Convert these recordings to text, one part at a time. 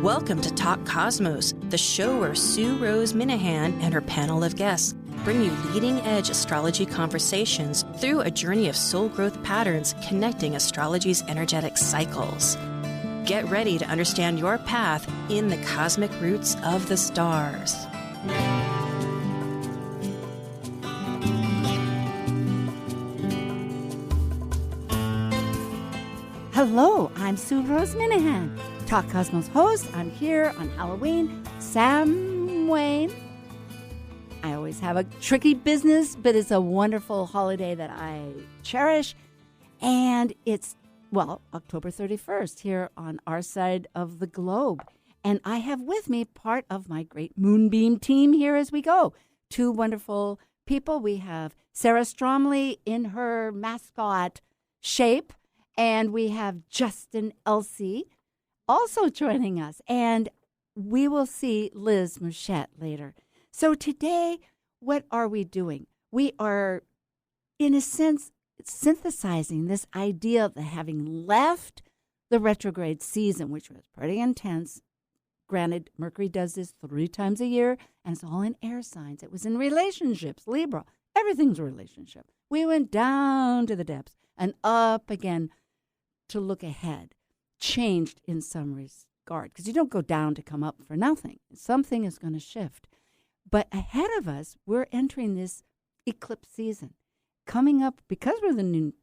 Welcome to Talk Cosmos, the show where Sue Rose Minahan and her panel of guests bring you leading-edge astrology conversations through a journey of soul growth patterns connecting astrology's energetic cycles. Get ready to understand your path in the cosmic roots of the stars. Hello, I'm Sue Rose Minahan, Talk Cosmos host. I'm here on Halloween. Sam Wayne. I always have a tricky business, but it's a wonderful holiday that I cherish. And it's, October 31st here on our side of the globe. And I have with me part of my great Moonbeam team here as we go. Two wonderful people. We have Sarah Stromley in her mascot shape. And we have Justin Elsey also joining us. And we will see Liz Mouchette later. So today, what are we doing? We are, in a sense, synthesizing this idea of having left the retrograde season, which was pretty intense. Granted, Mercury does this 3 times a year, and it's all in air signs. It was in relationships, Libra. Everything's a relationship. We went down to the depths and up again to look ahead, changed in some regard, because you don't go down to come up for nothing. Something is going to shift. But ahead of us, we're entering this eclipse season. Coming up, because we're the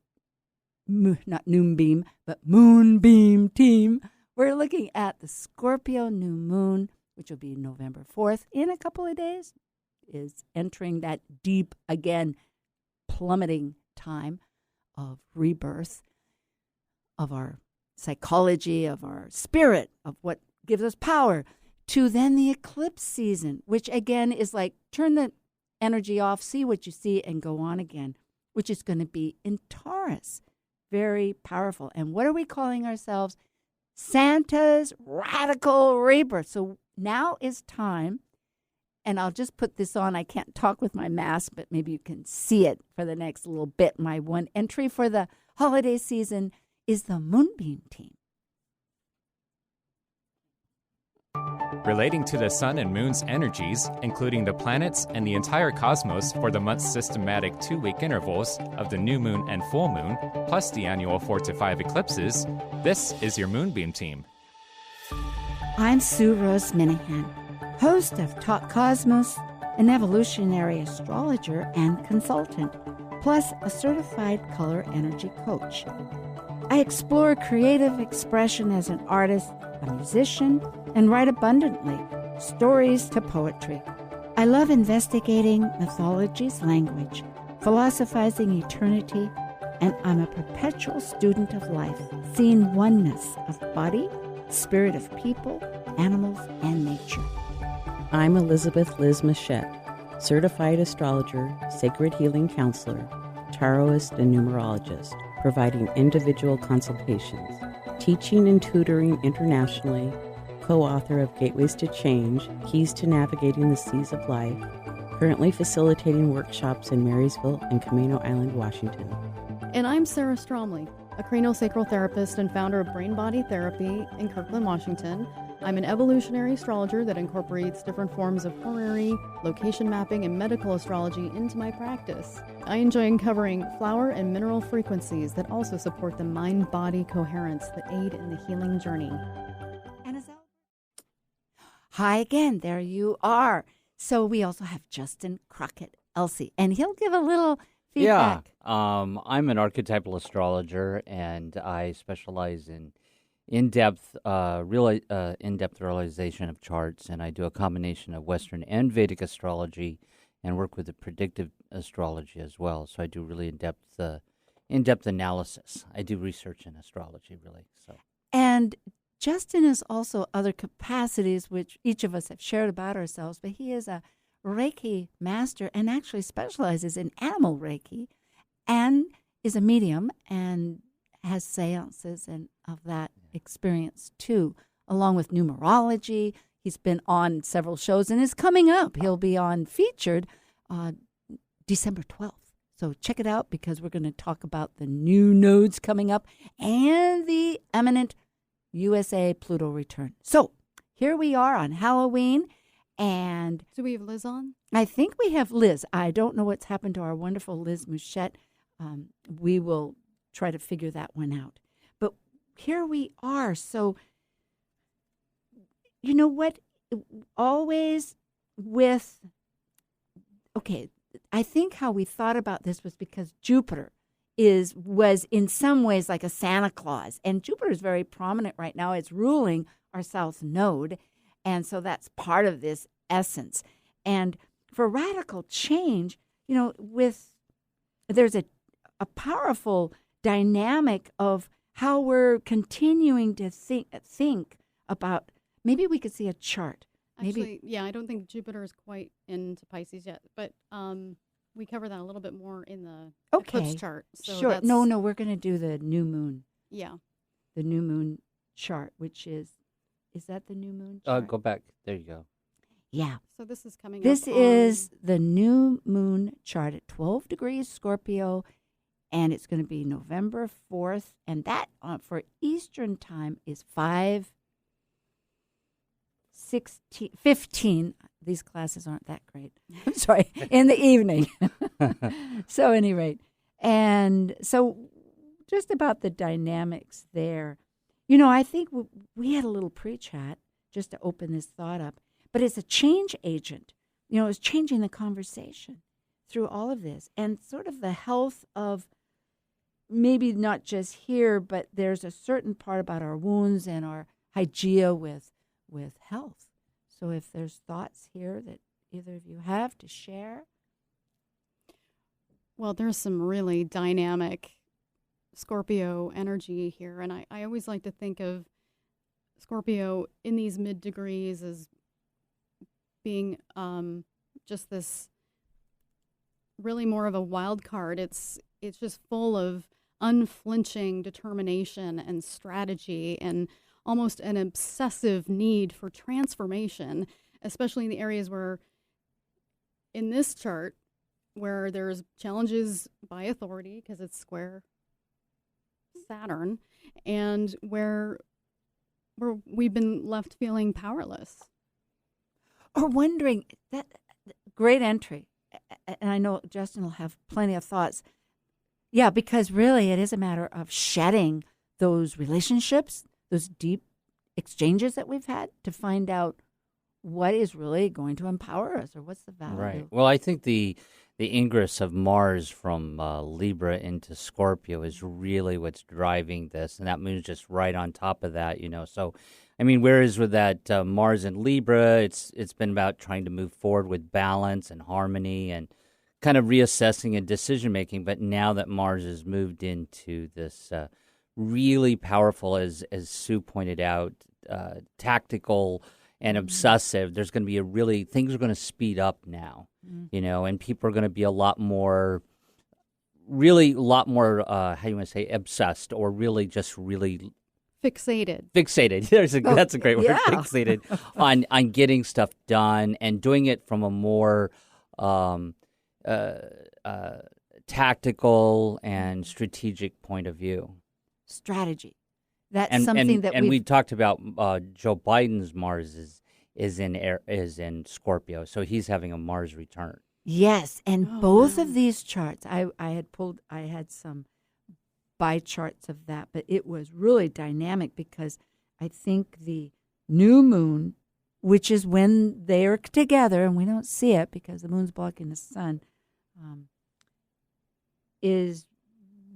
not Moonbeam, but Moonbeam team, we're looking at the Scorpio new moon, which will be November 4th, in a couple of days, is entering that deep, again, plummeting time of rebirth, of our psychology, of our spirit, of what gives us power, to then the eclipse season, which again is like turn the energy off, see what you see, and go on again, which is going to be in Taurus. Very powerful. And what are we calling ourselves? Santa's radical rebirth. So now is time, and I'll just put this on. I can't talk with my mask, but maybe you can see it for the next little bit. My one entry for the holiday season is the Moonbeam team. Relating to the sun and moon's energies, including the planets and the entire cosmos for the month's systematic 2-week intervals of the new moon and full moon, plus the annual 4 to 5 eclipses, this is your Moonbeam team. I'm Sue Rose Minahan, host of Talk Cosmos, an evolutionary astrologer and consultant, plus a certified color energy coach. I explore creative expression as an artist, a musician, and write abundantly, stories to poetry. I love investigating mythology's language, philosophizing eternity, and I'm a perpetual student of life, seeing oneness of body, spirit of people, animals, and nature. I'm Elizabeth Liz Mouchette, certified astrologer, sacred healing counselor, tarotist, and numerologist, providing individual consultations, teaching and tutoring internationally, co-author of Gateways to Change, Keys to Navigating the Seas of Life, currently facilitating workshops in Marysville and Camino Island, Washington. And I'm Sarah Stromley, a craniosacral therapist and founder of Brain Body Therapy in Kirkland, Washington. I'm an evolutionary astrologer that incorporates different forms of horary, location mapping, and medical astrology into my practice. I enjoy uncovering flower and mineral frequencies that also support the mind-body coherence that aid in the healing journey. Hi again, there you are. So we also have Justin Crockett Elsey, and he'll give a little feedback. Yeah, I'm an archetypal astrologer, and I specialize in in-depth realization of charts, and I do a combination of Western and Vedic astrology, and work with the predictive astrology as well. So I do really in-depth analysis. I do research in astrology, really. So. And Justin has also other capacities, which each of us have shared about ourselves, but he is a Reiki master and actually specializes in animal Reiki and is a medium and has seances and of that experience too, along with numerology. He's been on several shows and is coming up. He'll be on featured December 12th. So check it out because we're going to talk about the new nodes coming up and the imminent USA Pluto return. So here we are on Halloween. And do we have Liz on? I think we have Liz. I don't know what's happened to our wonderful Liz Mouchette. We will try to figure that one out. But here we are. So, you know what? Always with, okay, I think how we thought about this was because Jupiter was in some ways like a Santa Claus. And Jupiter is very prominent right now. It's ruling our south node. And so that's part of this essence. And for radical change, you know, there's a powerful dynamic of how we're continuing to think about, maybe we could see a chart. Actually, yeah, I don't think Jupiter is quite into Pisces yet, but we cover that a little bit more in the eclipse chart. So sure. No, we're going to do the new moon. Yeah. The new moon chart, which is that the new moon chart? Go back. There you go. Yeah. So this is coming This up is the new moon chart at 12 degrees Scorpio, and it's going to be November 4th, and that for Eastern time is 5:15. These classes aren't that great. I'm sorry, in the evening. So, at any rate, and so just about the dynamics there. You know, I think we had a little pre-chat just to open this thought up, but it's a change agent. You know, it's changing the conversation through all of this, and sort of the health of maybe not just here, but there's a certain part about our wounds and our hygiene with health. So if there's thoughts here that either of you have to share. Well, there's some really dynamic Scorpio energy here, and I always like to think of Scorpio in these mid degrees as being just this really more of a wild card. It's just full of unflinching determination and strategy and almost an obsessive need for transformation, especially in the areas where, in this chart, where there's challenges by authority because it's square Saturn, and where we've been left feeling powerless. Or wondering, that great entry, and I know Justin will have plenty of thoughts. Yeah, because really it is a matter of shedding those relationships, those deep exchanges that we've had to find out what is really going to empower us or what's the value. Right. Well, I think the ingress of Mars from Libra into Scorpio is really what's driving this, and that moon's just right on top of that, you know. So, I mean, whereas with that Mars in Libra, it's been about trying to move forward with balance and harmony and kind of reassessing and decision-making, but now that Mars has moved into this really powerful, as Sue pointed out, tactical and obsessive, there's going to be things are going to speed up now, you know, and people are going to be a lot more, how do you want to say, obsessed, or really just really fixated. That's a great word, fixated on getting stuff done and doing it from a more tactical and strategic point of view. Strategy. That's something that we talked about. Joe Biden's Mars is in Scorpio, so he's having a Mars return. Yes, and both of these charts, I had some by charts of that, but it was really dynamic because I think the new moon, which is when they're together, and we don't see it because the moon's blocking the sun, is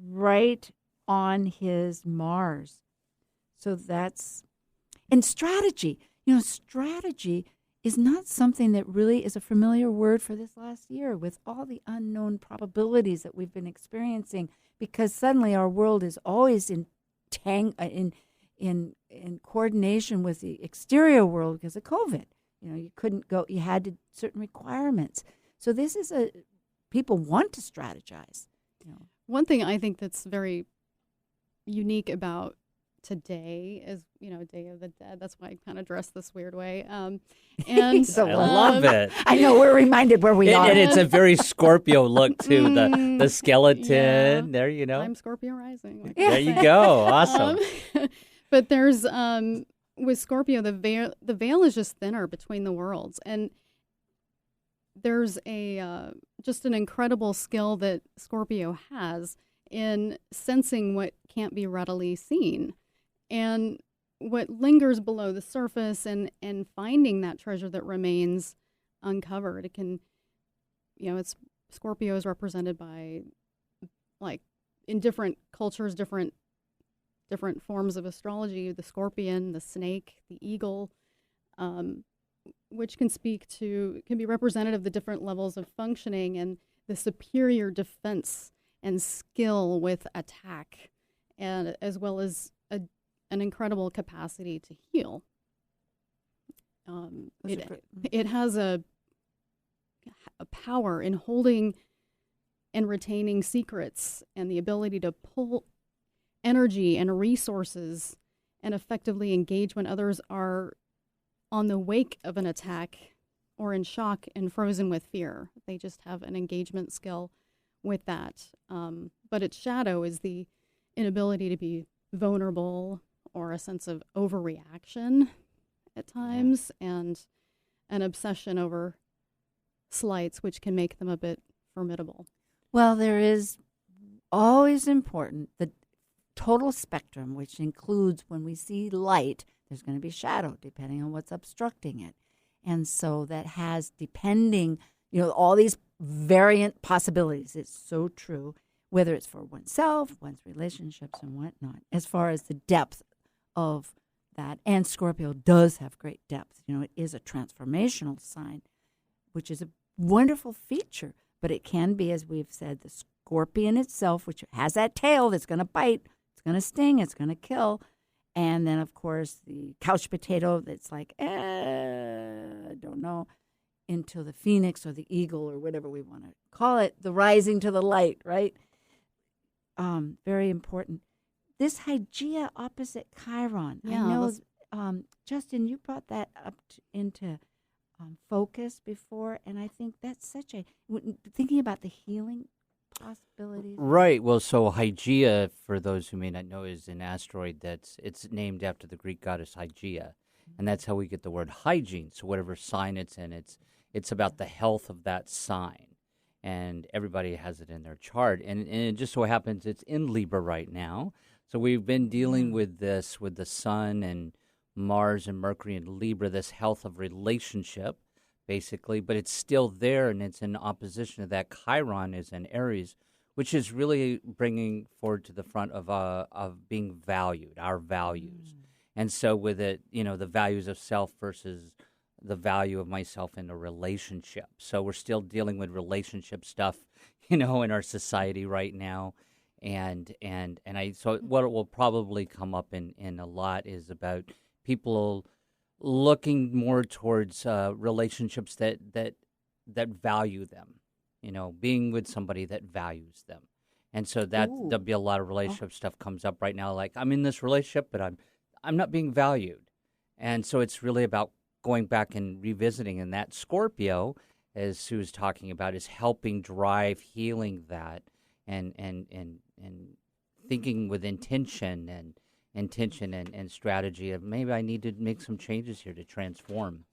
right on his Mars. So that's, and strategy, you know, strategy is not something that really is a familiar word for this last year with all the unknown probabilities that we've been experiencing, because suddenly our world is always in coordination with the exterior world because of COVID. You know, you couldn't go, you had certain requirements. So this is people want to strategize. You know. One thing I think that's very unique about today is, you know, Day of the Dead. That's why I kind of dress this weird way. And I love it. I know, we're reminded where we are. And it's a very Scorpio look too. The skeleton. Yeah. There, you know. I'm Scorpio rising. There you go. Awesome. But there's with Scorpio, the veil is just thinner between the worlds, and there's a just an incredible skill that Scorpio has in sensing what can't be readily seen, and what lingers below the surface, and finding that treasure that remains uncovered. It can, it's Scorpio is represented by, like, in different cultures, different forms of astrology, the scorpion, the snake, the eagle, which can be representative of the different levels of functioning and the superior defense and skill with attack, and as well as an incredible capacity to heal. It has a power in holding and retaining secrets, and the ability to pull energy and resources and effectively engage when others are on the wake of an attack or in shock and frozen with fear. They just have an engagement skill with that. But its shadow is the inability to be vulnerable, or a sense of overreaction at times, and an obsession over slights, which can make them a bit formidable. Well, there is always important the total spectrum, which includes when we see light, there's going to be shadow depending on what's obstructing it. And so that has, depending, all these variant possibilities. It's so true, whether it's for oneself, one's relationships, and whatnot, as far as the depth of that. And Scorpio does have great depth. It is a transformational sign, which is a wonderful feature. But it can be, as we've said, the scorpion itself, which has that tail that's going to bite, it's going to sting, it's going to kill. And then, of course, the couch potato that's like, I don't know, into the phoenix or the eagle or whatever we want to call it, the rising to the light, right? Very important. This Hygeia opposite Chiron. Yeah, I know, Justin, you brought that up into focus before, and I think that's thinking about the healing possibilities. Right. Well, so Hygeia, for those who may not know, is an asteroid it's named after the Greek goddess Hygeia, and that's how we get the word hygiene. So whatever sign it's in, it's about the health of that sign, and everybody has it in their chart. And it just so happens it's in Libra right now. So we've been dealing with this with the Sun and Mars and Mercury and Libra, this health of relationship, basically, but it's still there, and it's in opposition to that. Chiron is in Aries, which is really bringing forward to the front of being valued, our values. And so with it, the values of self versus the value of myself in a relationship. So we're still dealing with relationship stuff, in our society right now. So what it will probably come up in a lot is about people looking more towards relationships that value them, being with somebody that values them. And so there'll be a lot of relationship stuff comes up right now. Like, I'm in this relationship, but I'm not being valued. And so it's really about going back and revisiting. And that Scorpio, as Sue was talking about, is helping drive healing that and thinking with intention and strategy of maybe I need to make some changes here to transform.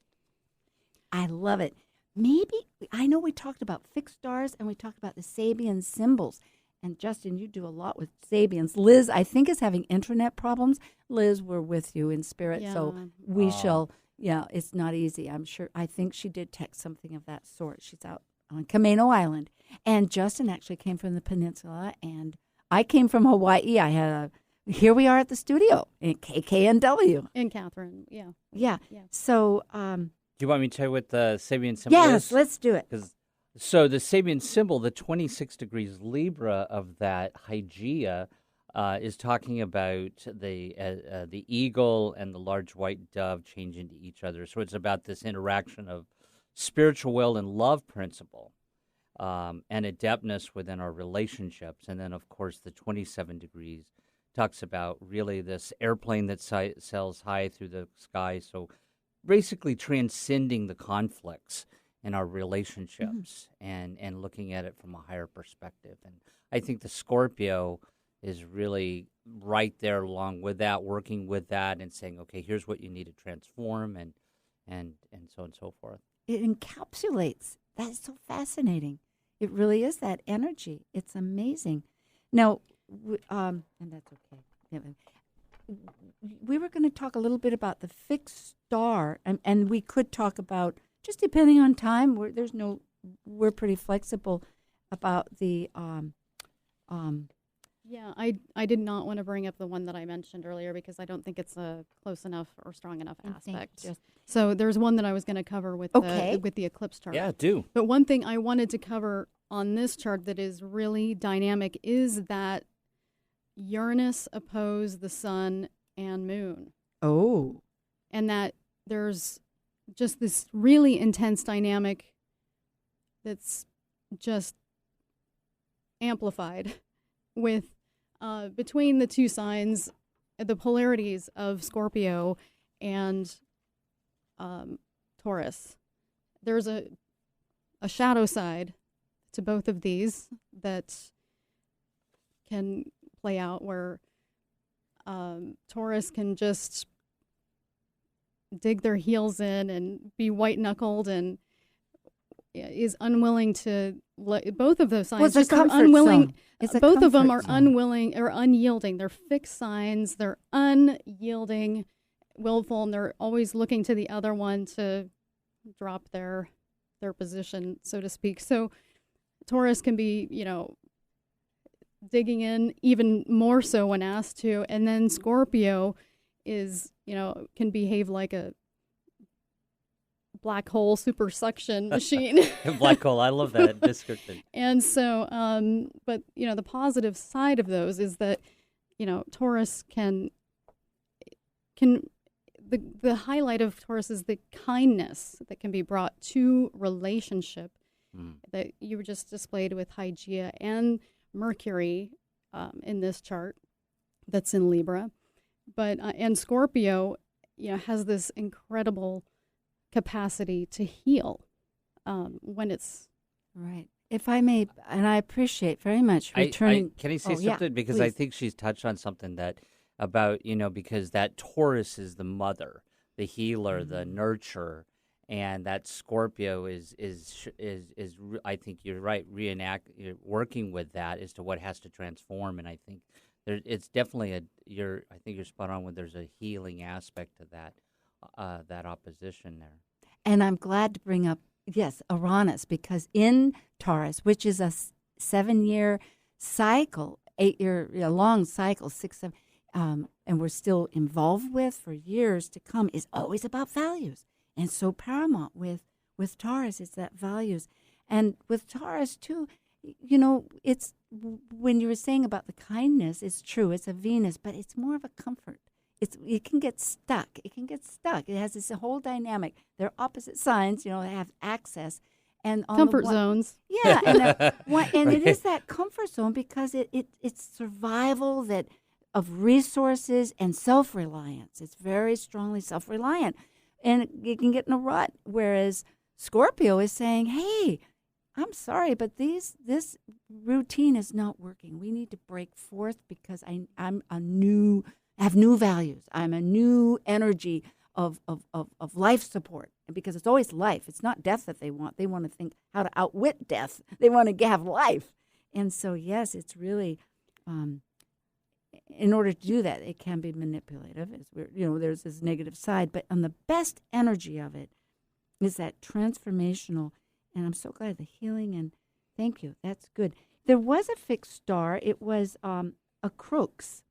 I love it. Maybe, I know we talked about fixed stars and we talked about the Sabian symbols. And Justin, you do a lot with Sabians. Liz, I think, is having internet problems. Liz, we're with you in spirit, so we shall, it's not easy. I'm sure, I think she did text something of that sort. She's out on Camano Island. And Justin actually came from the peninsula, and I came from Hawaii. Here we are at the studio in KKNW. In Catherine, yeah. Yeah. So, do you want me to tell you what the Sabian symbol is? Yes, let's do it. So the Sabian symbol, the 26 degrees Libra of that Hygeia, is talking about the eagle and the large white dove change into each other. So it's about this interaction of spiritual will and love principle. And adeptness within our relationships. And then, of course, the 27 degrees talks about really this airplane that sails high through the sky. So basically transcending the conflicts in our relationships and looking at it from a higher perspective. And I think the Scorpio is really right there along with that, working with that and saying, okay, here's what you need to transform and so on and so forth. It encapsulates. That's so fascinating. It really is that energy. It's amazing. Now, and that's okay. Yeah, we were going to talk a little bit about the fixed star, and we could talk about, just depending on time, we're pretty flexible about the Yeah, I did not want to bring up the one that I mentioned earlier because I don't think it's a close enough or strong enough aspect. So there's one that I was going to cover with the eclipse chart. Yeah, do. But one thing I wanted to cover on this chart that is really dynamic is that Uranus opposed the sun and moon. Oh. And that there's just this really intense dynamic that's just amplified with between the two signs, the polarities of Scorpio and Taurus. There's a shadow side to both of these that can play out where Taurus can just dig their heels in and be white-knuckled and is unwilling to let both of those signs just are unwilling. Both of them are unwilling or unyielding. They're fixed signs. They're unyielding, willful, and they're always looking to the other one to drop their position, so to speak. So Taurus can be, digging in even more so when asked to, and then Scorpio is, can behave like a black hole super suction machine. Black hole, I love that description. And so, but the positive side of those is that, Taurus can the highlight of Taurus is the kindness that can be brought to relationship that you were just displayed with Hygeia and Mercury in this chart that's in Libra. But and Scorpio, has this incredible capacity to heal when it's right. If I may, and I appreciate very much returning. Can I say something? Yeah, because please. I think she's touched on something that about, because that Taurus is the mother, the healer, the nurturer, and that Scorpio is I think you're right, working with that as to what has to transform, and I think it's definitely I think you're spot on when there's a healing aspect to that opposition there. And I'm glad to bring up, yes, Uranus, because in Taurus, which is a 7-year cycle, 8-year long cycle, 6, 7, and we're still involved with for years to come, is always about values. And so paramount with Taurus is that values. And with Taurus, too, it's when you were saying about the kindness, it's true, it's a Venus, but it's more of a comfort. It can get stuck. It has this whole dynamic. They're opposite signs, they have access. And on comfort zones. Yeah, and it is that comfort zone because it's survival of resources and self-reliance. It's very strongly self-reliant. And you can get in a rut, whereas Scorpio is saying, hey, I'm sorry, but this routine is not working. We need to break forth because I have new values. I'm a new energy of life support, because it's always life. It's not death that they want. They want to think how to outwit death. They want to have life. And so, yes, it's really, in order to do that, it can be manipulative. There's this negative side. But on the best energy of it is that transformational. And I'm so glad the healing, and thank you. That's good. There was a fixed star. It was a crux,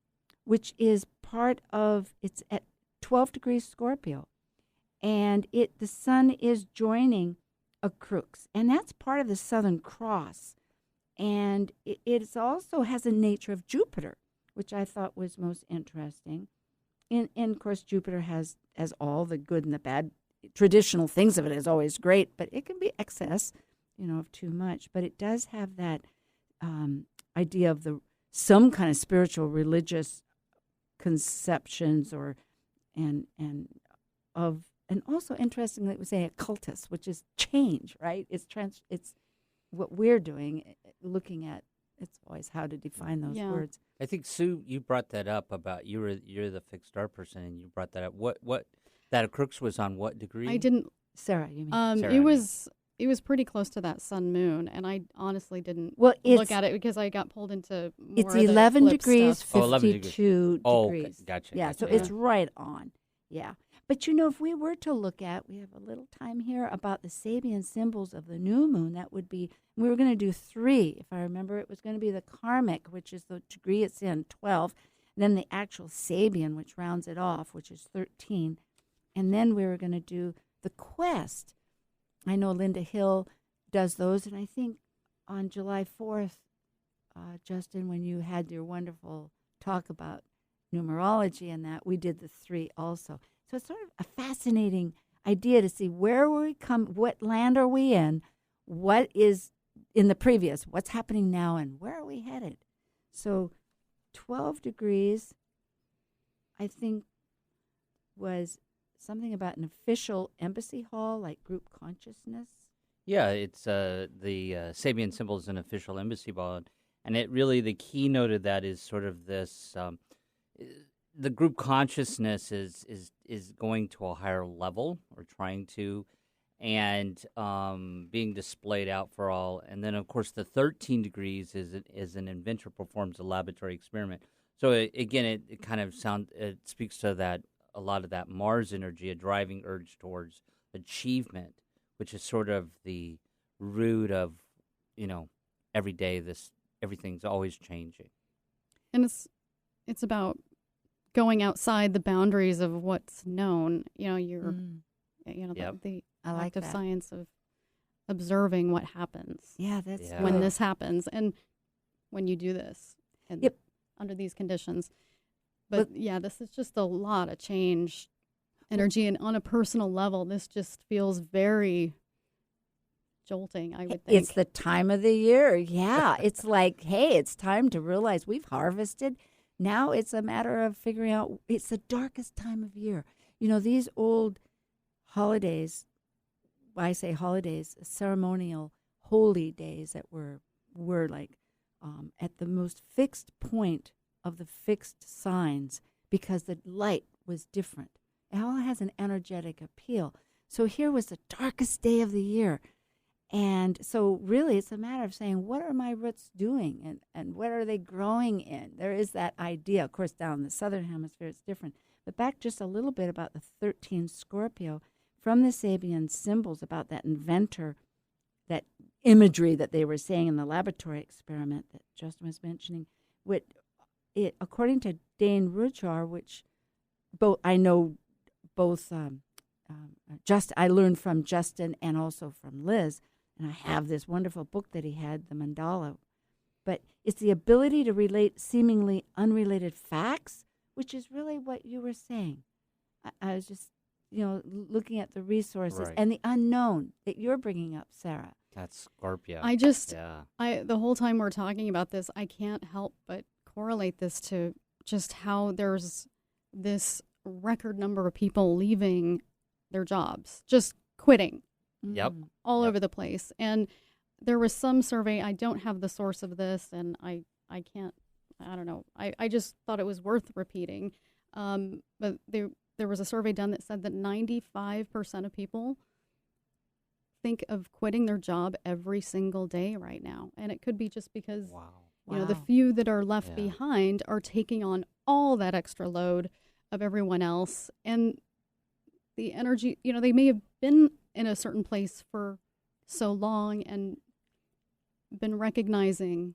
which is part of, it's at 12 degrees Scorpio. And the sun is joining a crux. And that's part of the Southern Cross. And it also has a nature of Jupiter, which I thought was most interesting. And of course, Jupiter has all the good and the bad. Traditional things of it is always great, but it can be excess, of too much. But it does have that idea of some kind of spiritual, religious conceptions, and also interestingly, it would say occultist, which is change, right? It's what we're doing, looking at. It's always how to define those words. I think, Sue, you brought that up about you're the fixed star person, and you brought that up. What that crux was on what degree? I didn't. Sarah, you mean? Sarah, It was pretty close to that sun moon, and I honestly didn't Well, look at it because I got pulled into more It's of the 11 eclipse degrees, stuff. 52 Oh, degrees. gotcha. Yeah, gotcha, so it's right on. Yeah. But, if we were to look at, we have a little time here about the Sabian symbols of the new moon, that would be, we were going to do 3. If I remember, it was going to be the karmic, which is the degree it's in, 12. Then the actual Sabian, which rounds it off, which is 13. And then we were going to do the quest. I know Linda Hill does those, and I think on July 4th, Justin, when you had your wonderful talk about numerology and that, we did the 3 also. So it's sort of a fascinating idea to see where we come, what land are we in, what is in the previous, what's happening now, and where are we headed. So 12 degrees, I think, was something about an official embassy hall, like group consciousness. Yeah, it's the Sabian symbol is an official embassy ball, and it really, the keynote of that is sort of this. The group consciousness is going to a higher level, or trying to, and being displayed out for all. And then, of course, the 13 degrees is an inventor performs a laboratory experiment. So again, it kind of it speaks to that, a lot of that Mars energy, a driving urge towards achievement, which is sort of the root of, every day everything's always changing. And it's about going outside the boundaries of what's known. You're, Yep. the I like active that. science of observing what happens. Yeah, that's When this happens, and when you do this, and Yep. under these conditions. But this is just a lot of change, energy, and on a personal level, this just feels very jolting, I would think. It's the time of the year. Yeah. It's like, hey, it's time to realize we've harvested. Now it's a matter of figuring out, it's the darkest time of year. These old holidays, I say holidays, ceremonial holy days that were like at the most fixed point of the fixed signs, because the light was different. It all has an energetic appeal. So here was the darkest day of the year. And so really it's a matter of saying, what are my roots doing, and what are they growing in? There is that idea. Of course, down in the southern hemisphere it's different. But back just a little bit about the 13 Scorpio, from the Sabian symbols, about that inventor, that imagery that they were saying in the laboratory experiment that Justin was mentioning. According to Dane Rudjar, which I know both I learned from Justin and also from Liz, and I have this wonderful book that he had, the mandala. But it's the ability to relate seemingly unrelated facts, which is really what you were saying. I was just, looking at the resources and the unknown that you're bringing up, Sarah. That's Scorpio. The whole time we're talking about this, I can't help but correlate this to just how there's this record number of people leaving their jobs, just quitting. Yep. All over the place. And there was some survey, I don't have the source of this, and I don't know. I just thought it was worth repeating. But there was a survey done that said that 95% of people think of quitting their job every single day right now. And it could be just because, the few that are left behind are taking on all that extra load of everyone else. And the energy, they may have been in a certain place for so long and been recognizing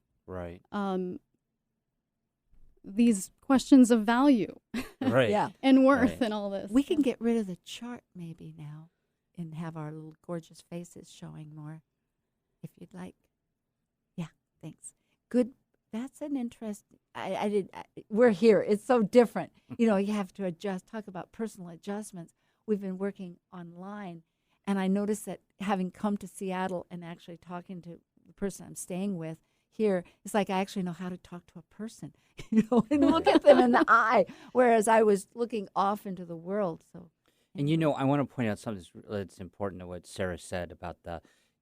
these questions of value and worth and all this. We can get rid of the chart maybe now and have our little gorgeous faces showing more, if you'd like. Yeah, thanks. Good. That's an interesting. We're here. It's so different. You have to adjust. Talk about personal adjustments. We've been working online, and I noticed that having come to Seattle and actually talking to the person I'm staying with here, it's like I actually know how to talk to a person, and look at them in the eye, whereas I was looking off into the world. So, and I want to point out something that's important to what Sarah said about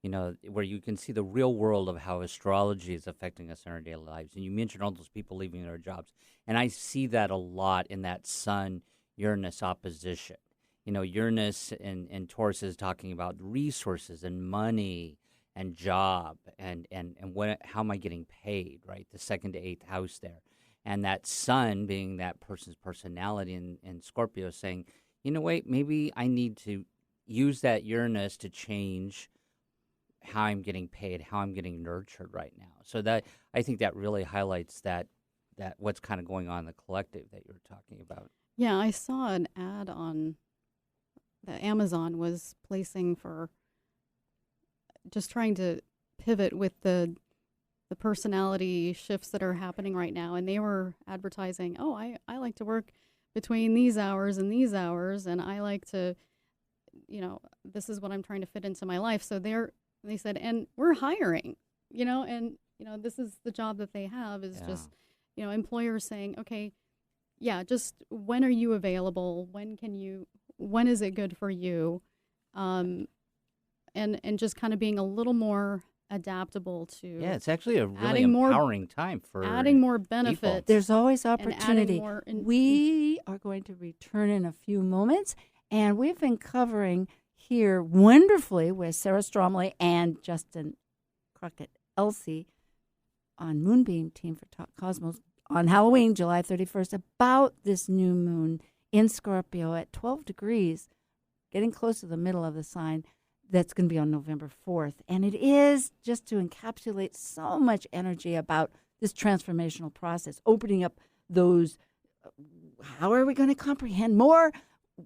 where you can see the real world of how astrology is affecting us in our daily lives. And you mentioned all those people leaving their jobs. And I see that a lot in that Sun-Uranus opposition. Uranus and Taurus is talking about resources and money and job and how am I getting paid, right? The 2nd to 8th house there. And that Sun being that person's personality in Scorpio saying, wait, maybe I need to use that Uranus to change how I'm getting paid, how I'm getting nurtured right now. So that I think that really highlights that what's kind of going on in the collective that you were talking about. Yeah, I saw an ad on that Amazon was placing for just trying to pivot with the personality shifts that are happening right now. And they were advertising, I like to work between these hours and these hours, and I like to, this is what I'm trying to fit into my life. So they said, and we're hiring, and, this is the job that they have is just, employers saying, okay, just when are you available? When is it good for you? And just kind of being a little more adaptable to. Yeah, it's actually a really empowering time for adding more benefits. People. There's always opportunity. We are going to return in a few moments, and we've been covering here wonderfully with Sarah Stromley and Justin Crockett-Elsie on Moonbeam Team for Talk Cosmos on Halloween, July 31st, about this new moon in Scorpio at 12 degrees, getting close to the middle of the sign. That's going to be on November 4th. And it is just to encapsulate so much energy about this transformational process, opening up those, how are we going to comprehend more?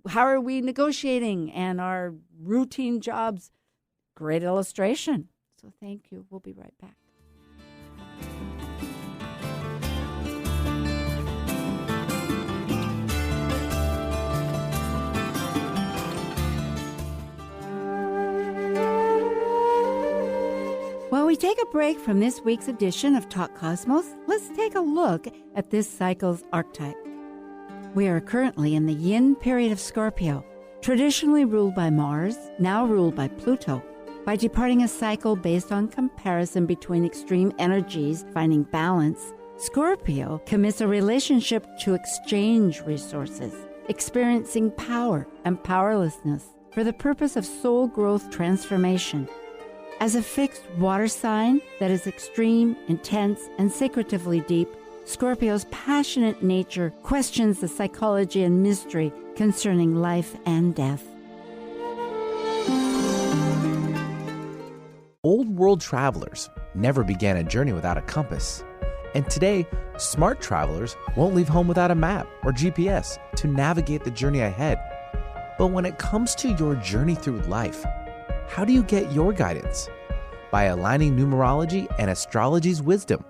How are we negotiating? And our routine jobs, great illustration. So thank you. We'll be right back. While we take a break from this week's edition of Talk Cosmos, let's take a look at this cycle's archetype. We are currently in the yin period of Scorpio, traditionally ruled by Mars, now ruled by Pluto. By departing a cycle based on comparison between extreme energies finding balance, Scorpio commits a relationship to exchange resources, experiencing power and powerlessness for the purpose of soul growth transformation. As a fixed water sign that is extreme, intense, and secretively deep, Scorpio's passionate nature questions the psychology and mystery concerning life and death. Old world travelers never began a journey without a compass. And today, smart travelers won't leave home without a map or GPS to navigate the journey ahead. But when it comes to your journey through life, how do you get your guidance? By aligning numerology and astrology's wisdom.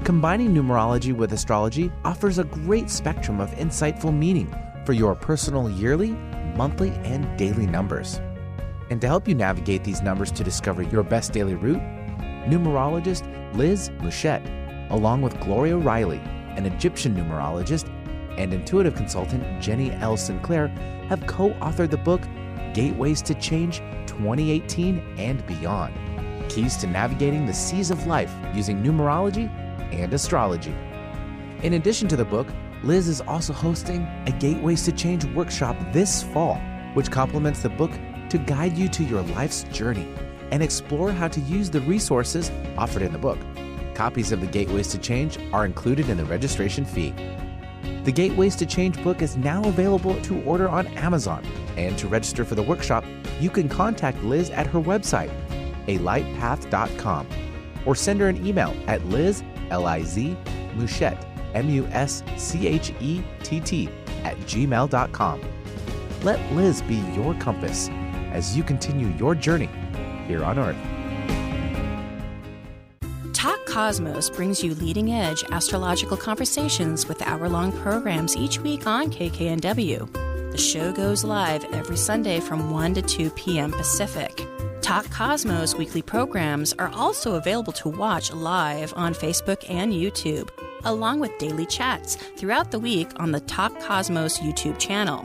Combining numerology with astrology offers a great spectrum of insightful meaning for your personal yearly, monthly, and daily numbers. And to help you navigate these numbers to discover your best daily route, numerologist Liz Mouchette, along with Gloria Riley, an Egyptian numerologist, and intuitive consultant Jenny L. Sinclair have co-authored the book Gateways to Change 2018 and Beyond. Keys to navigating the seas of life using numerology and astrology. In addition to the book, Liz is also hosting a Gateways to Change workshop this fall, which complements the book to guide you to your life's journey and explore how to use the resources offered in the book. Copies of the Gateways to Change are included in the registration fee. The Gateways to Change book is now available to order on Amazon, and to register for the workshop, you can contact Liz at her website, alightpath.com, or send her an email at Liz, L-I-Z, Mouchette, M-U-S-C-H-E-T-T, @gmail.com. Let Liz be your compass as you continue your journey here on Earth. Talk Cosmos brings you leading-edge astrological conversations with hour-long programs each week on KKNW. The show goes live every Sunday from 1 to 2 p.m. Pacific. Talk Cosmos weekly programs are also available to watch live on Facebook and YouTube, along with daily chats throughout the week on the Talk Cosmos YouTube channel.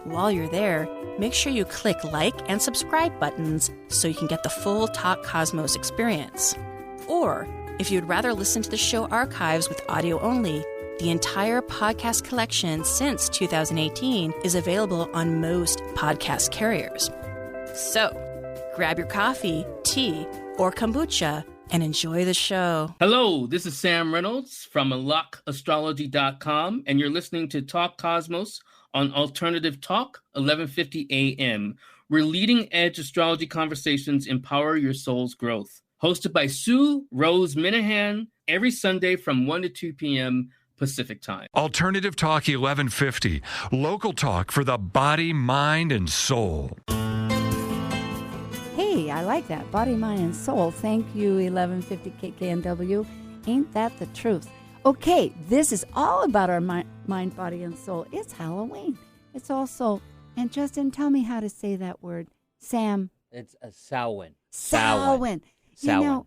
While you're there, make sure you click like and subscribe buttons so you can get the full Talk Cosmos experience. Or, if you'd rather listen to the show archives with audio only, the entire podcast collection since 2018 is available on most podcast carriers. So, grab your coffee, tea, or kombucha and enjoy the show. Hello, this is Sam Reynolds from unlockastrology.com, and you're listening to Talk Cosmos on Alternative Talk, 1150 AM, where leading-edge astrology conversations empower your soul's growth. Hosted by Sue Rose Minahan every Sunday from 1 to 2 p.m. Pacific Time. Alternative Talk 1150, local talk for the body, mind, and soul. Hey, I like that. Body, mind, and soul. Thank you, 1150 KKNW. Ain't that the truth? Okay, this is all about our mind, body, and soul. It's Halloween. It's also, and Justin, tell me how to say that word. Sam. It's a Samhain. Samhain. You know,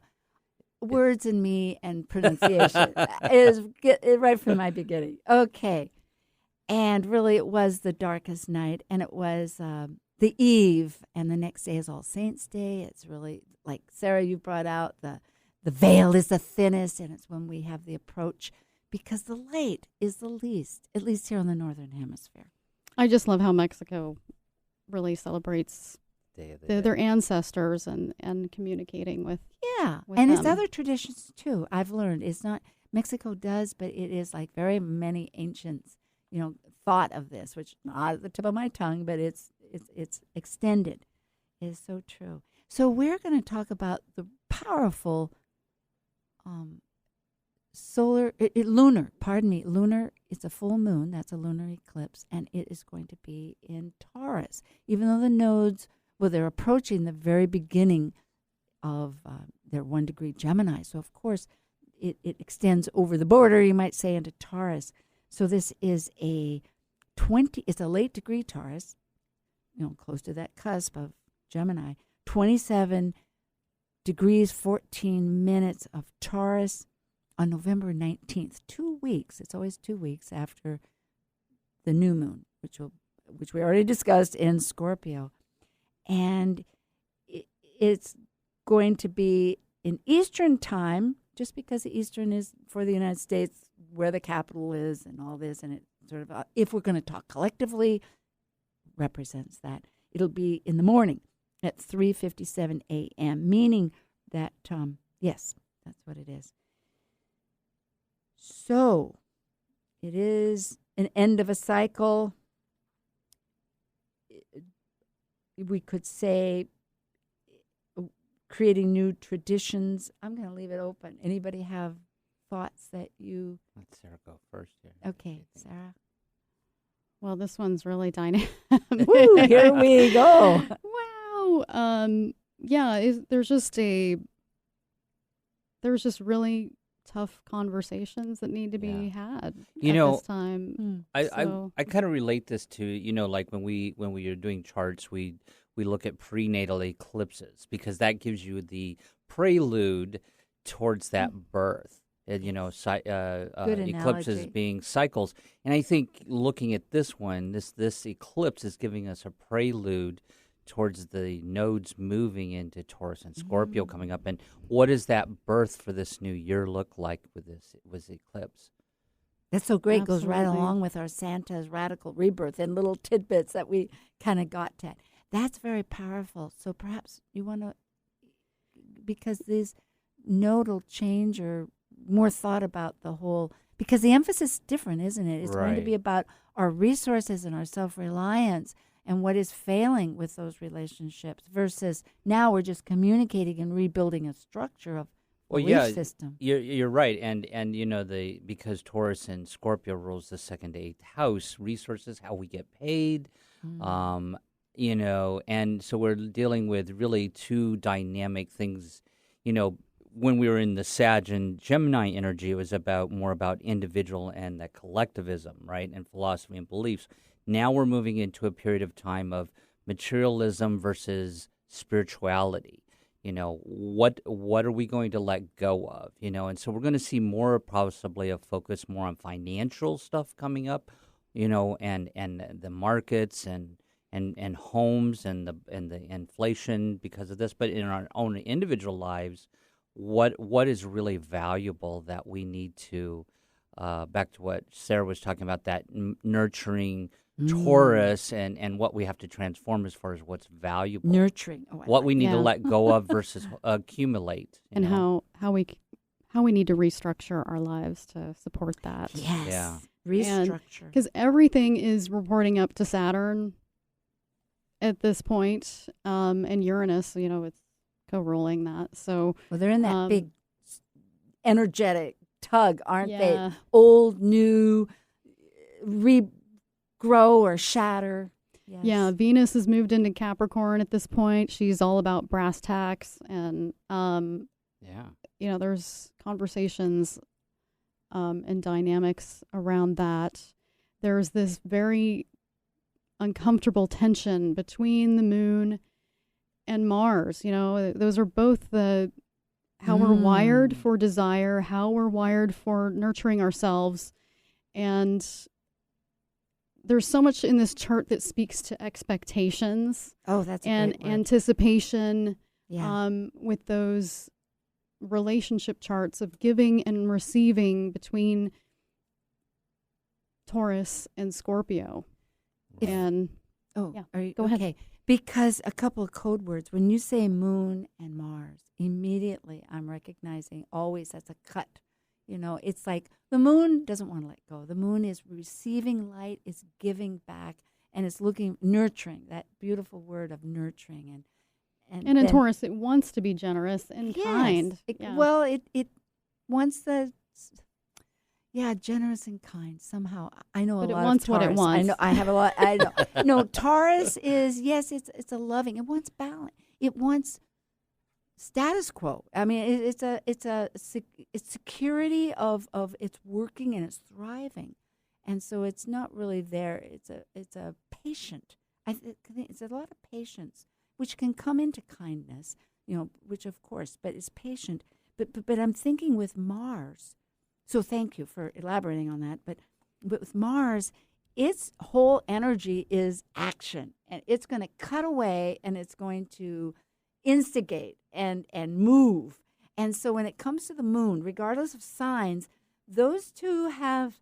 words and me and pronunciation is right from my beginning. Okay. And really, it was the darkest night, and it was the eve, and the next day is All Saints' Day. It's really, like Sarah, you brought out, the veil is the thinnest, and it's when we have the approach, because the light is the least, at least here in the Northern Hemisphere. I just love how Mexico really celebrates Day. their ancestors and communicating with and them. it's other traditions too. I've learned it's not Mexico does, but it is like very many ancients, thought of this, which not at the tip of my tongue, but it's extended. It is so true. So we're going to talk about the powerful lunar. Lunar. It's a full moon. That's a lunar eclipse, and it is going to be in Taurus. Even though the nodes, they're approaching the very beginning of their 1 degree Gemini. So, of course, it extends over the border, you might say, into Taurus. So this is it's a late degree Taurus, close to that cusp of Gemini. 27 degrees, 14 minutes of Taurus on November 19th. 2 weeks. It's always 2 weeks after the new moon, which we already discussed in Scorpio. And it's going to be in Eastern time, just because the Eastern is for the United States where the capital is and all this, and it sort of, if we're going to talk collectively, represents that. It'll be in the morning at 3:57 a.m., meaning that, yes, that's what it is. So it is an end of a cycle. We could say creating new traditions. I'm going to leave it open. Anybody have thoughts that you... Let Sarah go first here. Okay, Sarah. Well, this one's really dynamic. Woo, here we go. Wow. There's just really tough conversations that need to be had at this time. I kind of relate this to, like when we are doing charts, we look at prenatal eclipses, because that gives you the prelude towards that birth. Eclipses being cycles. And I think looking at this one, this eclipse is giving us a prelude towards the nodes moving into Taurus and Scorpio coming up. And what does that birth for this new year look like with this eclipse? That's so great. Absolutely. Goes right along with our Santa's radical rebirth and little tidbits that we kind of got at. That's very powerful. So perhaps you want to, because these nodal change or more thought about the whole, because the emphasis is different, isn't it? It's going to be about our resources and our self-reliance and what is failing with those relationships versus now we're just communicating and rebuilding a structure of belief system. You're right, and because Taurus and Scorpio rules the 2nd to 8th house, resources, how we get paid, and so we're dealing with really two dynamic things. When we were in the Sag and Gemini energy, it was more about individual and the collectivism, right, and philosophy and beliefs. Now we're moving into a period of time of materialism versus spirituality. What are we going to let go of? And so we're going to see more possibly a focus more on financial stuff coming up, and the markets and and homes and the inflation because of this, but in our own individual lives, what is really valuable that we need to back to what Sarah was talking about, that nurturing Taurus and what we have to transform as far as what's valuable, nurturing, what we need to let go of versus accumulate, and how we need to restructure our lives to support that. Yes. Yeah. Restructure. Because everything is reporting up to Saturn at this point, and Uranus, it's co-ruling that. So, well, they're in that big energetic tug, aren't they? Yeah. Old, new, regrow or shatter. Yes. Yeah, Venus has moved into Capricorn at this point. She's all about brass tacks, and there's conversations and dynamics around that. There's this very uncomfortable tension between the moon and Mars. Those are both how we're wired for desire, how we're wired for nurturing ourselves, and there's so much in this chart that speaks to expectations. Oh, that's a and great word. anticipation. Yeah. With those relationship charts of giving and receiving between Taurus and Scorpio. Go ahead. Okay. Because a couple of code words. When you say moon and Mars, immediately I'm recognizing always that's a cut. It's like the moon doesn't want to let go. The moon is receiving light, is giving back, and it's nurturing, that beautiful word of nurturing. And in Taurus, it wants to be generous and kind. Well, it wants generous and kind somehow. I know but a lot it wants of Taurus. what it wants. I know. I have a lot. I know. No, Taurus is it's a loving. It wants balance. It wants status quo. I mean, it's security of it's working and it's thriving, and so it's not really there. It's a patient. I think it's a lot of patience, which can come into kindness, which of course, but it's patient. But I'm thinking with Mars. So thank you for elaborating on that. But with Mars, its whole energy is action, and it's going to cut away, and it's going to instigate and move. And so when it comes to the moon, regardless of signs, those two have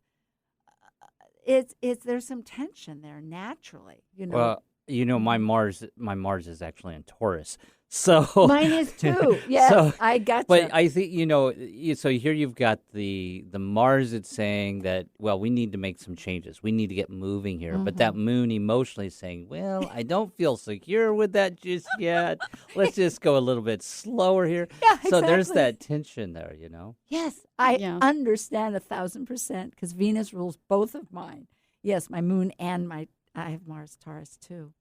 there's some tension there naturally. Well, my Mars is actually in Taurus. So mine is too. Yes, I got you. But I think so here you've got the Mars. It's saying that we need to make some changes. We need to get moving here. But that moon emotionally is saying, I don't feel secure with that just yet. Let's just go a little bit slower here. Yeah, exactly. So there's that tension there. Yes, I understand 1,000% because Venus rules both of mine. Yes, my moon and I have Mars Taurus too.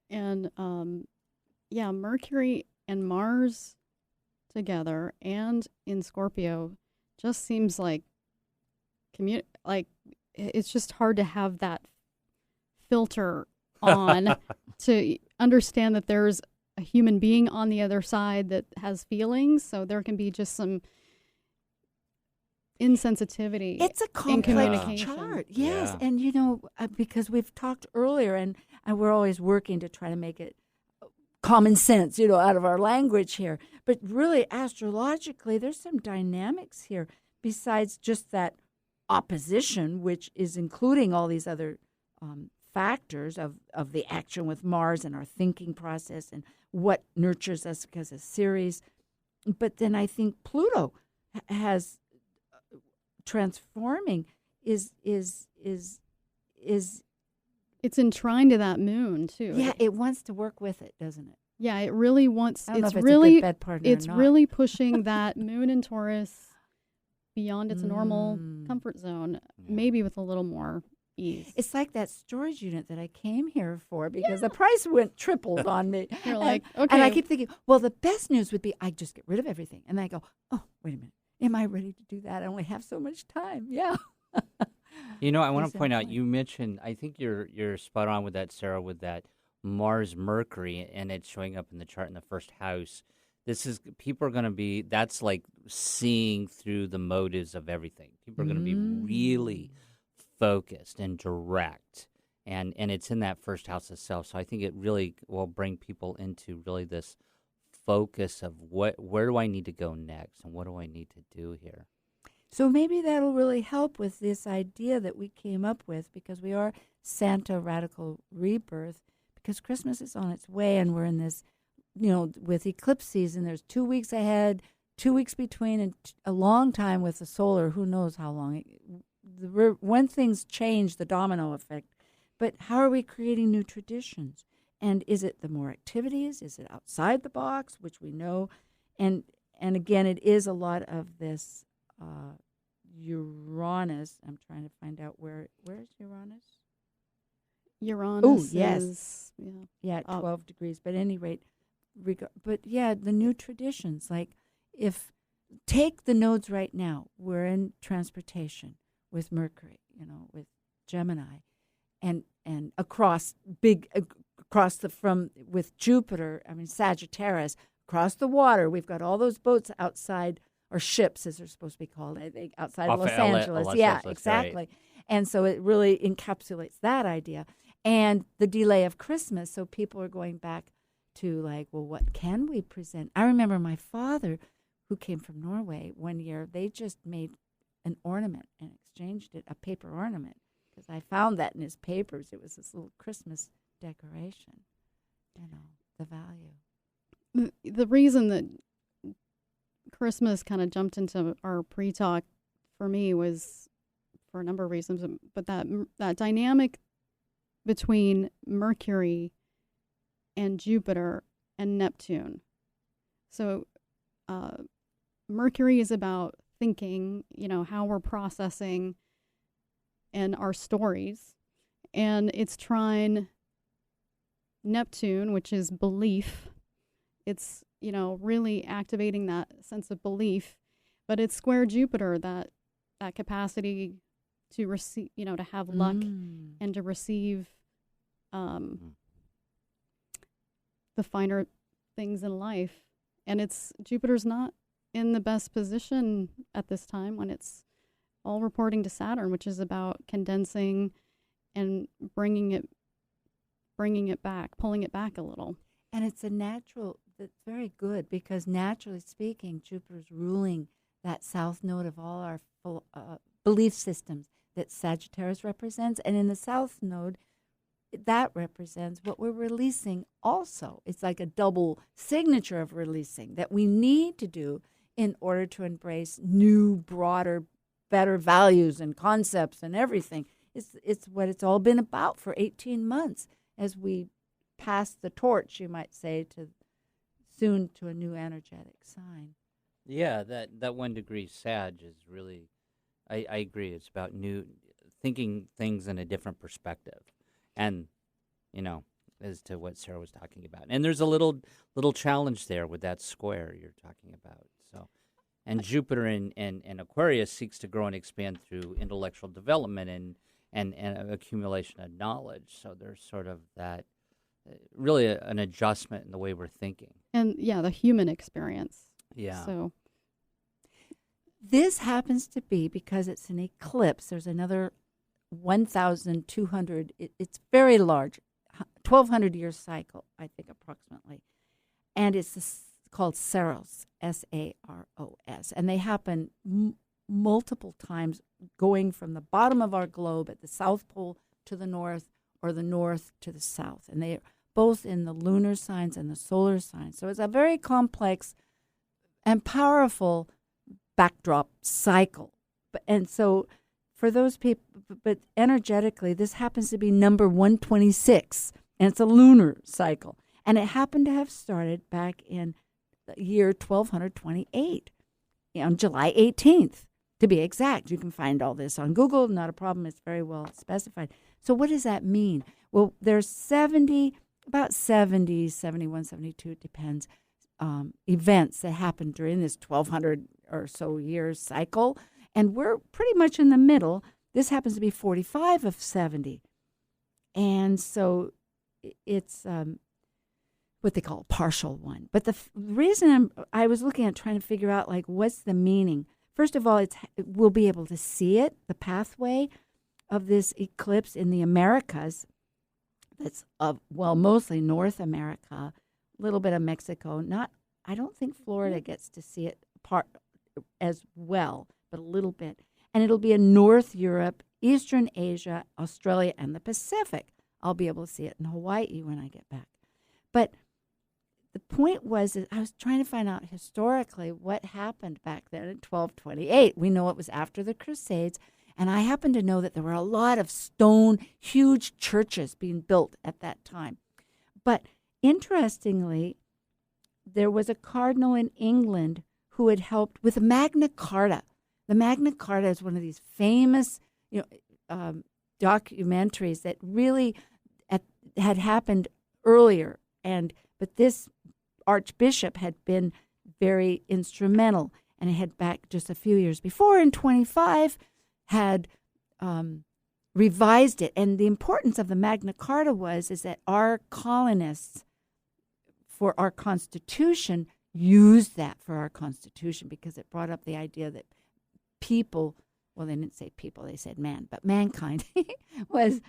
And Mercury and Mars together and in Scorpio just seems like it's just hard to have that filter on to understand that there's a human being on the other side that has feelings. So there can be just some insensitivity. It's a complex chart, yes. Yeah. And because we've talked earlier, and we're always working to try to make it common sense, out of our language here. But really, astrologically, there's some dynamics here besides just that opposition, which is including all these other factors of the action with Mars and our thinking process and what nurtures us because of Ceres. But then I think Pluto has transforming is it's enshrined to that moon too. Yeah, it wants to work with it, doesn't it? Yeah, it really wants. I don't know if really a good bed partner it's or not. really pushing that moon in Taurus beyond its normal comfort zone, maybe with a little more ease. It's like that storage unit that I came here for because the price tripled on me. You're like, okay. And I keep thinking, well, the best news would be I just get rid of everything. And then I go, oh, wait a minute. Am I ready to do that? I only have so much time. Yeah. I want to point out, you mentioned, I think you're spot on with that, Sarah, with that Mars Mercury, and it's showing up in the chart in the first house. People are going to be, that's like seeing through the motives of everything. People are going to be really focused and direct and it's in that first house itself. So I think it really will bring people into really this focus of where do I need to go next, and what do I need to do here. So maybe that'll really help with this idea that we came up with, because we are Santa Radical Rebirth, because Christmas is on its way, and we're in this, with eclipse season, there's 2 weeks ahead, 2 weeks between, and a long time with the solar, who knows how long. When things change, the domino effect. But how are we creating new traditions? And is it the more activities? Is it outside the box, which we know? And again, it is a lot of this Uranus. I'm trying to find out where's Uranus? Uranus. Oh, yes. Is, at 12 degrees. But at any rate, the new traditions. Like, take the nodes right now. We're in transportation with Mercury, with Gemini, and across with Jupiter. I mean, Sagittarius across the water. We've got all those boats outside, or ships, as they're supposed to be called, I think, outside of Los Angeles. Yeah, exactly. Right. And so it really encapsulates that idea. And the delay of Christmas, so people are going back to what can we present? I remember my father, who came from Norway, one year, they just made an ornament and exchanged it, a paper ornament, because I found that in his papers. It was this little Christmas decoration, the value. The reason that Christmas kind of jumped into our pre-talk for me was for a number of reasons, but that dynamic between Mercury and Jupiter and Neptune. So Mercury is about thinking, how we're processing and our stories, and it's trine Neptune, which is belief. It's really activating that sense of belief, but it's square Jupiter, that capacity to receive, to have luck and to receive the finer things in life. And Jupiter's not in the best position at this time, when it's all reporting to Saturn, which is about condensing and bringing it back, pulling it back a little. And it's that's very good, because naturally speaking, Jupiter's ruling that south node of all our belief systems that Sagittarius represents. And in the south node, that represents what we're releasing also. It's like a double signature of releasing that we need to do in order to embrace new, broader, better values and concepts and everything. It's what it's all been about for 18 months as we pass the torch, you might say, soon to a new energetic sign. Yeah, that 1 degree Sag is really, I agree. It's about thinking things in a different perspective, and as to what Sarah was talking about. And there's a little challenge there with that square you're talking about. So, and Jupiter in Aquarius seeks to grow and expand through intellectual development and accumulation of knowledge. So there's sort of that. Really an adjustment in the way we're thinking. And, the human experience. Yeah. So this happens to be, because it's an eclipse, there's another 1,200, it's very large, 1,200 year cycle, I think, approximately. And it's called Saros, Saros. And they happen multiple times, going from the bottom of our globe at the South Pole to the north, or the north to the south. And they are both in the lunar signs and the solar signs. So it's a very complex and powerful backdrop cycle. And so for those people, but energetically, this happens to be number 126, and it's a lunar cycle. And it happened to have started back in the year 1228, on July 18th, to be exact. You can find all this on Google, not a problem. It's very well specified. So what does that mean? Well, there's 71, 72, it depends, events that happen during this 1,200 or so years cycle. And we're pretty much in the middle. This happens to be 45 of 70. And so it's what they call a partial one. But the reason I was looking at trying to figure out, what's the meaning? First of all, we'll be able to see it, the pathway of this eclipse in the Americas, that's mostly North America, a little bit of Mexico. I don't think Florida gets to see it part as well, but a little bit. And it'll be in North Europe, Eastern Asia, Australia, and the Pacific. I'll be able to see it in Hawaii when I get back. But the point was that I was trying to find out historically what happened back then in 1228. We know it was after the Crusades, and I happen to know that there were a lot of stone, huge churches being built at that time. But interestingly, there was a cardinal in England who had helped with Magna Carta. The Magna Carta is one of these famous, documentaries that really had happened earlier, but this archbishop had been very instrumental, and it had back just a few years before, in 25, had revised it. And the importance of the Magna Carta is that our colonists, for our Constitution, used that for our Constitution because it brought up the idea that people, well, they didn't say people, they said man, but mankind was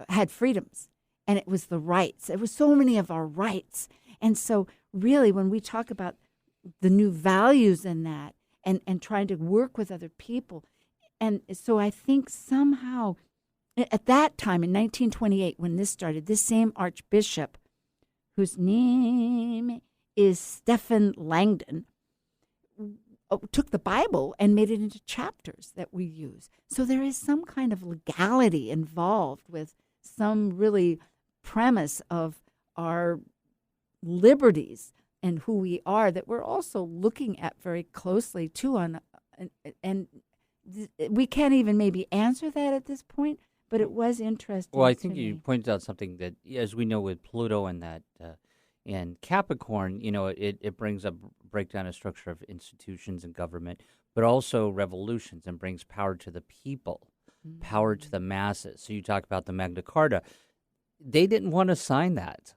had freedoms, and it was the rights. It was so many of our rights. And so really when we talk about the new values in that and trying to work with other people, and so I think somehow at that time in 1928 when this started, this same archbishop, whose name is Stephen Langdon, took the Bible and made it into chapters that we use. So there is some kind of legality involved with some really premise of our liberties and who we are that we're also looking at very closely too we can't even maybe answer that at this point, but it was interesting. Well, I think you pointed out something that, as we know with Pluto and that in Capricorn, it brings up breakdown of structure of institutions and government, but also revolutions and brings power to the people, power to the masses. So you talk about the Magna Carta. They didn't want to sign that.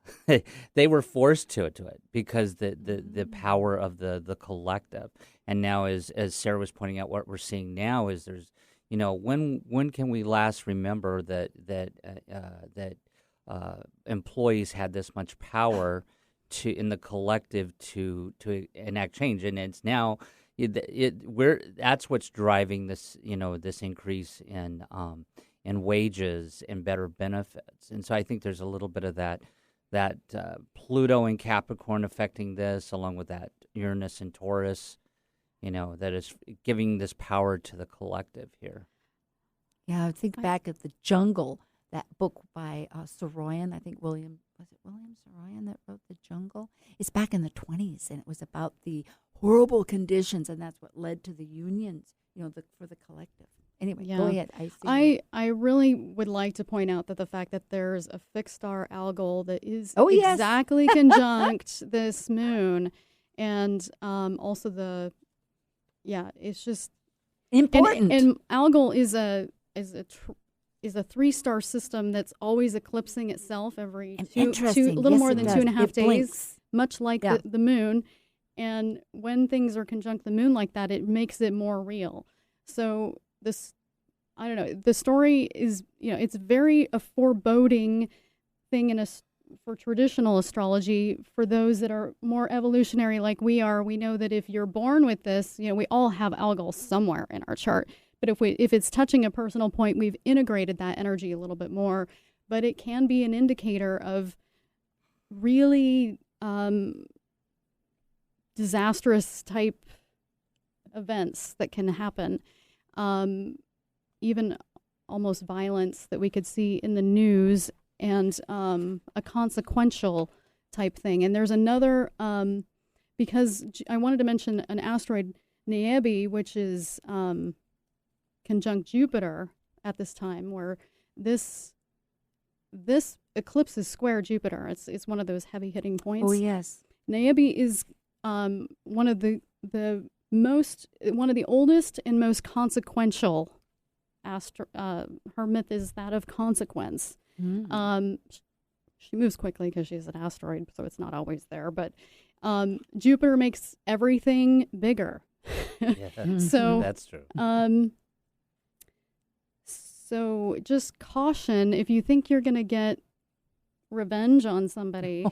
They were forced to it because the power of the collective. And now, as Sarah was pointing out, what we're seeing now is there's, when can we last remember that employees had this much power in the collective to enact change, and it's now that's what's driving this this increase in wages and better benefits. And so I think there's a little bit of that Pluto and Capricorn affecting this, along with that Uranus and Taurus, that is giving this power to the collective here. Yeah, I think back at The Jungle, that book by Saroyan. I think William Saroyan that wrote The Jungle? It's back in the 1920s, and it was about the horrible conditions, and that's what led to the unions, for the collective. Anyway, Go ahead. I really would like to point out that the fact that there's a fixed star algol that is exactly conjunct this moon, and also it's just important. And algol is a 3-star system that's always eclipsing itself every more than 2.5 days, blinks. Much like the moon. And when things are conjunct the moon like that, it makes it more real. So I don't know, the story is, it's very a foreboding thing for traditional astrology. For those that are more evolutionary like we are, we know that if you're born with this, we all have algol somewhere in our chart. But if it's touching a personal point, we've integrated that energy a little bit more. But it can be an indicator of really disastrous type events that can happen. Even almost violence that we could see in the news, and a consequential type thing. And there's another, because I wanted to mention an asteroid, Niobe, which is conjunct Jupiter at this time, where this eclipses square Jupiter. It's one of those heavy hitting points. Oh yes, Niobe is one of the oldest and most consequential. Her myth is that of consequence. She moves quickly because she's an asteroid, so it's not always there. But Jupiter makes everything bigger. Yeah, so that's true. So just caution, if you think you're going to get revenge on somebody,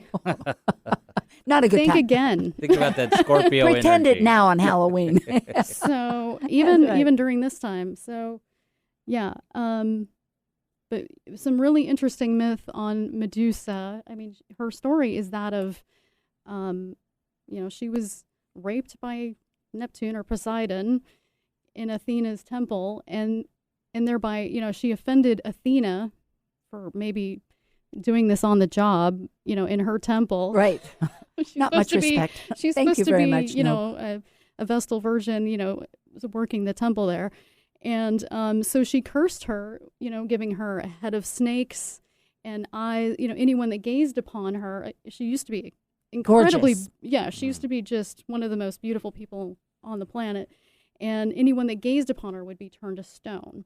not a good think time. again. Think about that Scorpio Pretend energy. it now on Halloween. So even right. even during this time. So yeah. But some really interesting myth on Medusa. I mean, her story is that of, she was raped by Neptune or Poseidon in Athena's temple, and thereby, she offended Athena for maybe doing this on the job, in her temple. Right. Not much respect. She's Thank supposed you to very be, much. a Vestal virgin, working the temple there. And so she cursed her, giving her a head of snakes and eyes, anyone that gazed upon her. She used to be incredibly, gorgeous. Yeah, she used to be just one of the most beautiful people on the planet. And anyone that gazed upon her would be turned to stone.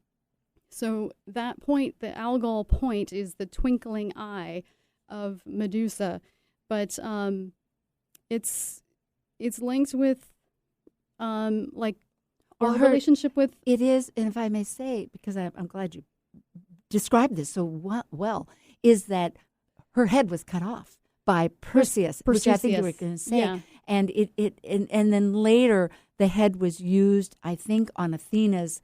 So that point, the Algol point, is the twinkling eye of Medusa. But it's linked with, our relationship with... It is, and if I may say, because I'm glad you described this so well, is that her head was cut off by Perseus, which I think you were going to say. Yeah. And and then later the head was used, I think, on Athena's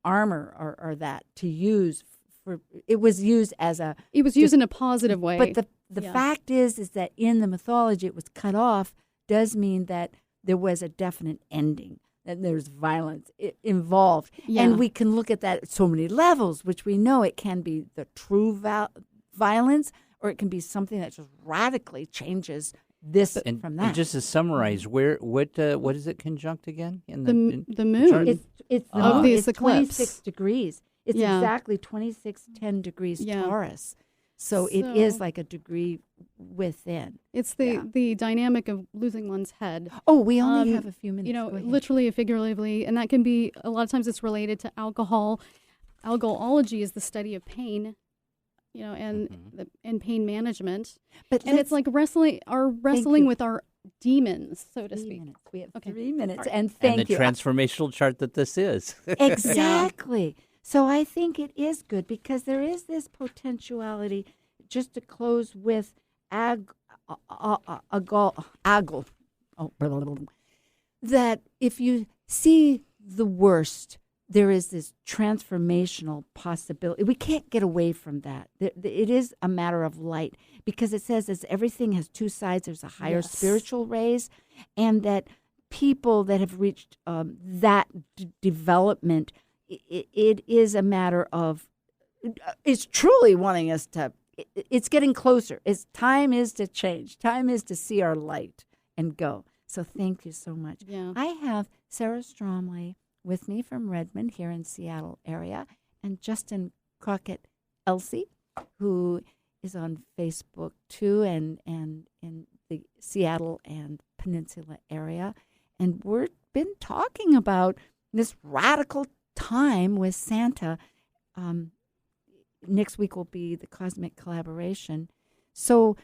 armor or that to use for. It was used as a. It was used in a positive way. But the fact is that in the mythology it was cut off does mean that there was a definite ending. That there's violence involved. Yeah. And we can look at that at so many levels, which we know it can be the true violence, or it can be something that just radically changes this from that. And just to summarize, what is it conjunct again? In the moon. It's the moon. This It's eclipse. 26 degrees. It's exactly 2610 degrees Taurus. So it is like a degree within. It's the dynamic of losing one's head. Oh, we only have a few minutes. Literally and figuratively, and that can be, a lot of times it's related to alcohol. Alcoholology is the study of pain, and pain management. And it's like wrestling with our demons, so to speak. We have Okay. 3 minutes, Right. and thank and the you. transformational chart that this is. Exactly. So I think it is good because there is this potentiality. Just to close with that if you see the worst, there is this transformational possibility. We can't get away from that. It is a matter of light because it says as everything has two sides, there's a higher spiritual rays, and that people that have reached that development, it is a matter of, it's truly wanting us to, it's getting closer. Time is to change. Time is to see our light and go. So thank you so much. Yeah. I have Sarah Stromley with me from Redmond here in Seattle area, and Justin Crockett Elsie, who is on Facebook too, and in the Seattle and Peninsula area. And we've been talking about this radical time with Santa. Next week will be the Cosmic Collaboration. So,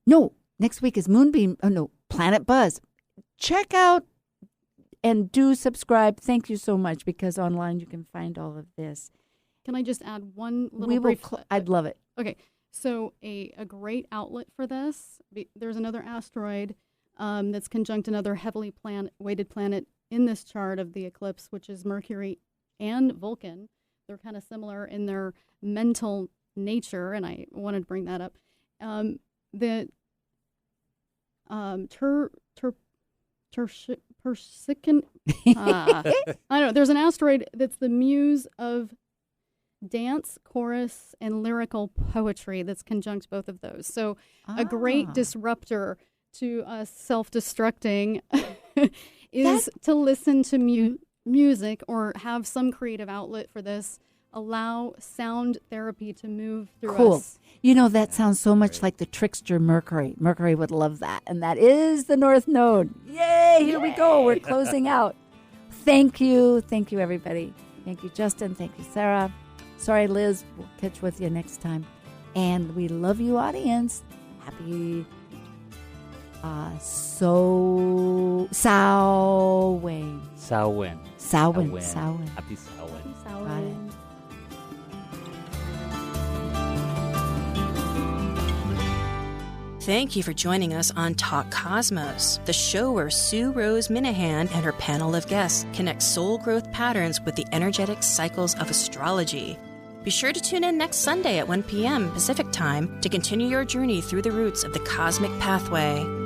no, next week is Moonbeam. Oh, no, Planet Buzz. Check out and do subscribe. Thank you so much, because online you can find all of this. Can I just add one little brief? I'd love it. Okay, so a great outlet for this, there's another asteroid that's conjunct another heavily weighted planet in this chart of the eclipse, which is Mercury and Vulcan. They're kind of similar in their mental nature, and I wanted to bring that up. The Persican, I don't know. There's an asteroid that's the muse of dance, chorus, and lyrical poetry that's conjunct both of those. So a great disruptor to us self-destructing is to listen to music or have some creative outlet for this. Allow sound therapy to move through us. That sounds so much like the trickster Mercury. Mercury would love that. And that is the North Node. Yay! Here we go. We're closing out. Thank you. Thank you, everybody. Thank you, Justin. Thank you, Sarah. Sorry, Liz. We'll catch with you next time. And we love you, audience. Happy Samhain. Samhain. Samhain. Happy Samhain. Bye. Thank you for joining us on Talk Cosmos, the show where Sue Rose Minahan and her panel of guests connect soul growth patterns with the energetic cycles of astrology. Be sure to tune in next Sunday at 1 p.m. Pacific Time to continue your journey through the roots of the cosmic pathway.